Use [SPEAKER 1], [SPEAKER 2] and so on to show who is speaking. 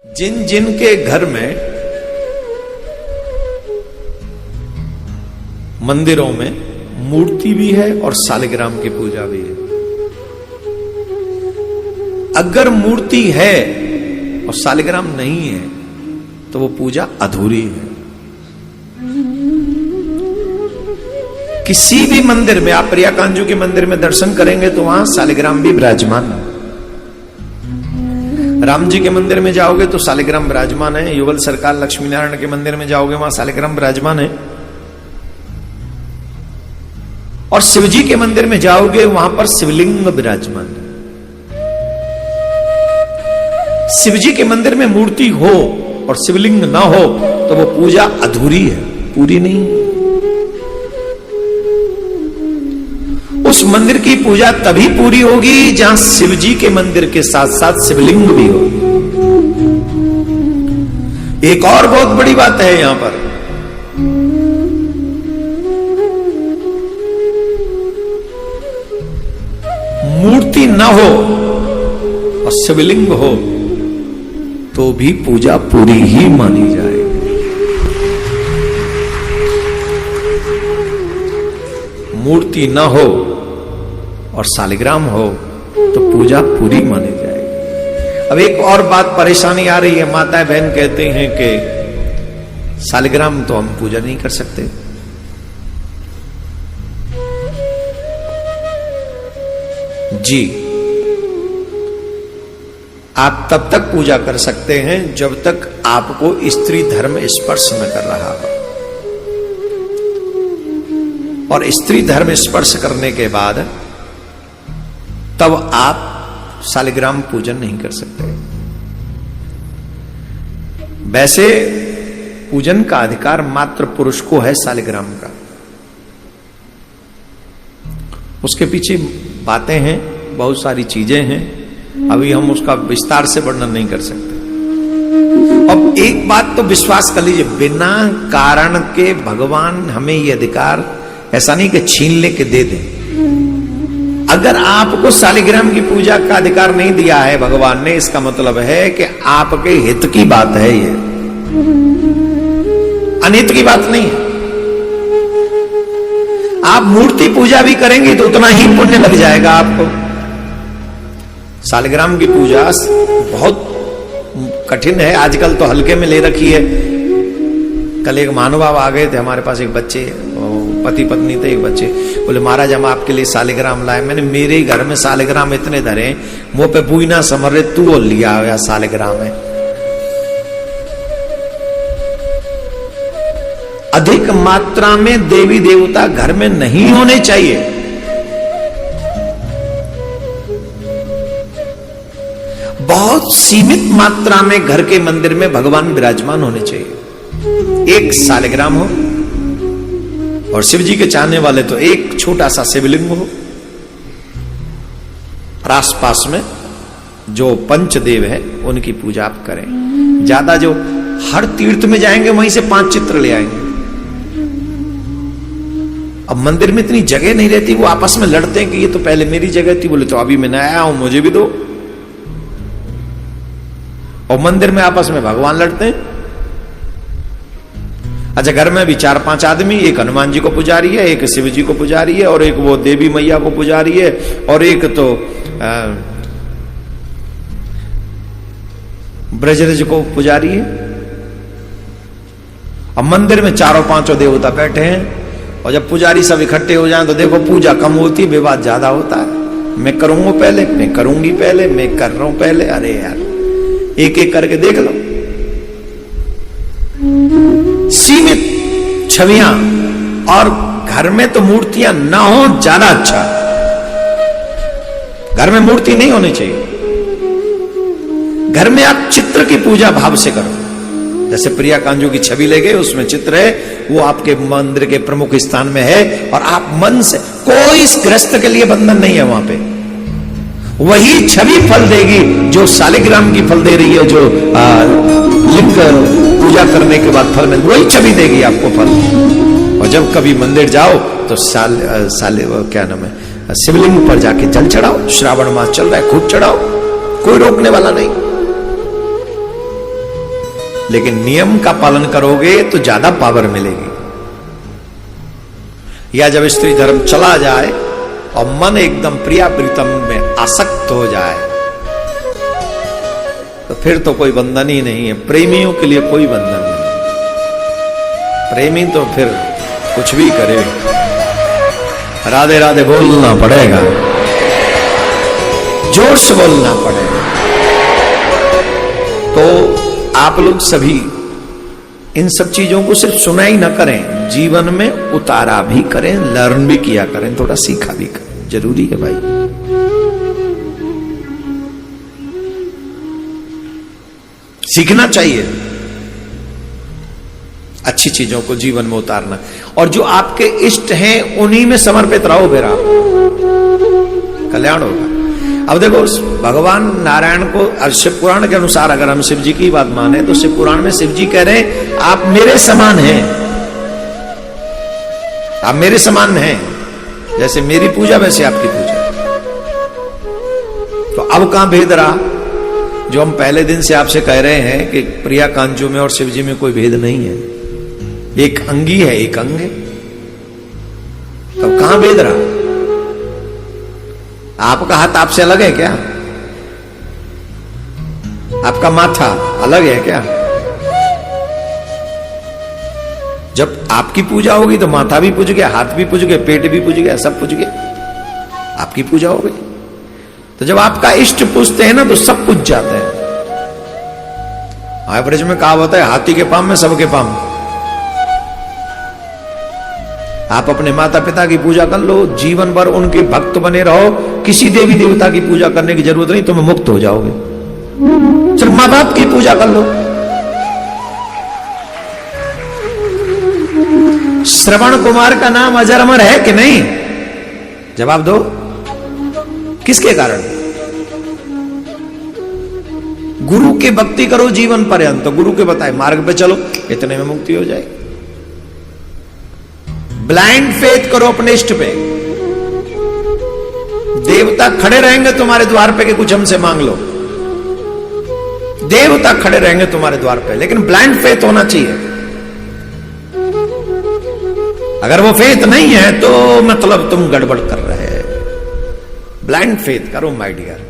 [SPEAKER 1] जिन जिन के घर में मंदिरों में मूर्ति भी है और सालिग्राम की पूजा भी है, अगर मूर्ति है और सालिग्राम नहीं है तो वो पूजा अधूरी है। किसी भी मंदिर में आप प्रियाकांजू के मंदिर में दर्शन करेंगे तो वहां सालिग्राम भी विराजमान है। राम जी के मंदिर में जाओगे तो सालिग्राम विराजमान है। युगल सरकार लक्ष्मी नारायण के मंदिर में जाओगे वहां सालिग्राम विराजमान है। और शिव जी के मंदिर में जाओगे वहां पर शिवलिंग विराजमान है। शिव जी के मंदिर में मूर्ति हो और शिवलिंग ना हो तो वो पूजा अधूरी है, पूरी नहीं। उस मंदिर की पूजा तभी पूरी होगी जहां शिव जी के मंदिर के साथ साथ शिवलिंग भी हो। एक और बहुत बड़ी बात है यहां पर, मूर्ति न हो और शिवलिंग हो तो भी पूजा पूरी ही मानी जाएगी। मूर्ति न हो और सालिग्राम हो तो पूजा पूरी मानी जाएगी। अब एक और बात परेशानी आ रही है, माता बहन कहते हैं कि सालिग्राम तो हम पूजा नहीं कर सकते। जी, आप तब तक पूजा कर सकते हैं जब तक आपको स्त्री धर्म स्पर्श न कर रहा हो, और स्त्री धर्म स्पर्श करने के बाद तब आप सालिग्राम पूजन नहीं कर सकते। वैसे पूजन का अधिकार मात्र पुरुष को है सालिग्राम का। उसके पीछे बातें हैं, बहुत सारी चीजें हैं, अभी हम उसका विस्तार से वर्णन नहीं कर सकते। अब एक बात तो विश्वास कर लीजिए, बिना कारण के भगवान हमें ये अधिकार ऐसा नहीं कि छीन ले के दे दे। अगर आपको सालिग्राम की पूजा का अधिकार नहीं दिया है भगवान ने, इसका मतलब है कि आपके हित की बात है, ये अनित की बात नहीं है। आप मूर्ति पूजा भी करेंगे तो उतना ही पुण्य लग जाएगा आपको। सालिग्राम की पूजा बहुत कठिन है, आजकल तो हल्के में ले रखी है। कल एक महानुभाव आ गए थे हमारे पास, एक बच्चे, पति पत्नी थे, एक बच्चे बोले महाराज हम आपके लिए सालिग्राम लाए। मैंने मेरे घर में सालिग्राम इतने धरे, मुंह पे बुई ना समर रहे, तू बोल लिया या सालिग्राम है। अधिक मात्रा में देवी देवता घर में नहीं होने चाहिए। बहुत सीमित मात्रा में घर के मंदिर में भगवान विराजमान होने चाहिए। एक सालिग्राम हो, और शिव जी के चाहने वाले तो एक छोटा सा शिवलिंग हो, और आसपास में जो पंचदेव है उनकी पूजा आप करें। ज्यादा जो हर तीर्थ में जाएंगे वहीं से 5 चित्र ले आएंगे। अब मंदिर में इतनी जगह नहीं रहती, वो आपस में लड़ते हैं कि ये तो पहले मेरी जगह थी, बोले तो अभी मैं आया हूं मुझे भी दो। और मंदिर में आपस में भगवान लड़ते हैं। अच्छा, घर में भी 4-5 आदमी, एक हनुमान जी को पुजारी है, एक शिव जी को पुजारी है, और एक वो देवी मैया को पुजारी है, और एक तो ब्रजरज को पुजारी है। अब मंदिर में 4-5 देवता बैठे हैं, और जब पुजारी सब इकट्ठे हो जाएं तो देखो पूजा कम होती, विवाद ज्यादा होता है। मैं करूंगा पहले, मैं करूंगी पहले, मैं कर रहा हूं पहले। अरे यार, एक एक करके देख लो। सीमित छवियां, और घर में तो मूर्तियां ना हो ज्यादा अच्छा। घर में मूर्ति नहीं होनी चाहिए। घर में आप चित्र की पूजा भाव से करो। जैसे प्रियाकांजू की छवि ले गए, उसमें चित्र है, वो आपके मंदिर के प्रमुख स्थान में है, और आप मन से, कोई गृहस्थ के लिए बंधन नहीं है वहां पे। वही छवि फल देगी जो सालिग्राम की फल दे रही है, जो लिंग पूजा करने के बाद फल में वही छवि देगी आपको फल। और जब कभी मंदिर जाओ तो क्या नाम है, शिवलिंग पर जाके जल चढ़ाओ। श्रावण मास चल रहा है, खूब चढ़ाओ, कोई रोकने वाला नहीं। लेकिन नियम का पालन करोगे तो ज्यादा पावर मिलेगी। या जब स्त्री धर्म चला जाए और मन एकदम प्रिया प्रीतम में आसक्त हो जाए तो फिर तो कोई बंधन ही नहीं है। प्रेमियों के लिए कोई बंधन नहीं। प्रेमी तो फिर कुछ भी करे, राधे राधे बोलना पड़ेगा, जोर से बोलना पड़ेगा। तो आप लोग सभी इन सब चीजों को सिर्फ सुना ही ना करें, जीवन में उतारा भी करें, लर्न भी किया करें, थोड़ा सीखा भी करें, जरूरी है भाई। सीखना चाहिए अच्छी चीजों को जीवन में उतारना, और जो आपके इष्ट हैं उन्हीं में समर्पित रहो, फिर आप कल्याण होगा। अब देखो भगवान नारायण को शिव पुराण के अनुसार अगर हम शिव जी की बात माने तो शिव पुराण में शिव जी कह रहे हैं आप मेरे समान हैं, आप मेरे समान हैं, जैसे मेरी पूजा वैसे आपकी पूजा। तो अब कहां भेद रहा? जो हम पहले दिन से आपसे कह रहे हैं कि प्रिया कांजू में और शिव जी में कोई भेद नहीं है, एक अंगी है एक अंग है, तब कहां भेद रहा? आपका हाथ आपसे अलग है क्या? आपका माथा अलग है क्या? जब आपकी पूजा होगी तो माथा भी पूज गया, हाथ भी पूज गया, पेट भी पूज गया, सब पूज गया, आपकी पूजा हो गई। तो जब आपका इष्ट पूजते हैं ना तो सब पूज जाते हैं। एवरेज में कहावत है हाथी के पांव में सबके पांव। आप अपने माता पिता की पूजा कर लो, जीवन भर उनके भक्त बने रहो, किसी देवी देवता की पूजा करने की जरूरत नहीं, तुम्हें मुक्त हो जाओगे। सिर्फ मां बाप की पूजा कर लो। श्रवण कुमार का नाम अजर अमर है कि नहीं? जवाब दो, किसके कारण? गुरु की भक्ति करो जीवन पर्यंत, तो गुरु के बताए मार्ग पे चलो, इतने में मुक्ति हो जाएगी। ब्लाइंड फेथ करो अपने इष्ट पे, देवता खड़े रहेंगे तुम्हारे द्वार पे कि कुछ हमसे मांग लो, देवता खड़े रहेंगे तुम्हारे द्वार पे, लेकिन ब्लाइंड फेथ होना चाहिए। अगर वो फेथ नहीं है तो मतलब तुम गड़बड़ कर रहे हैं। ब्लाइंड फेथ करो माय डियर।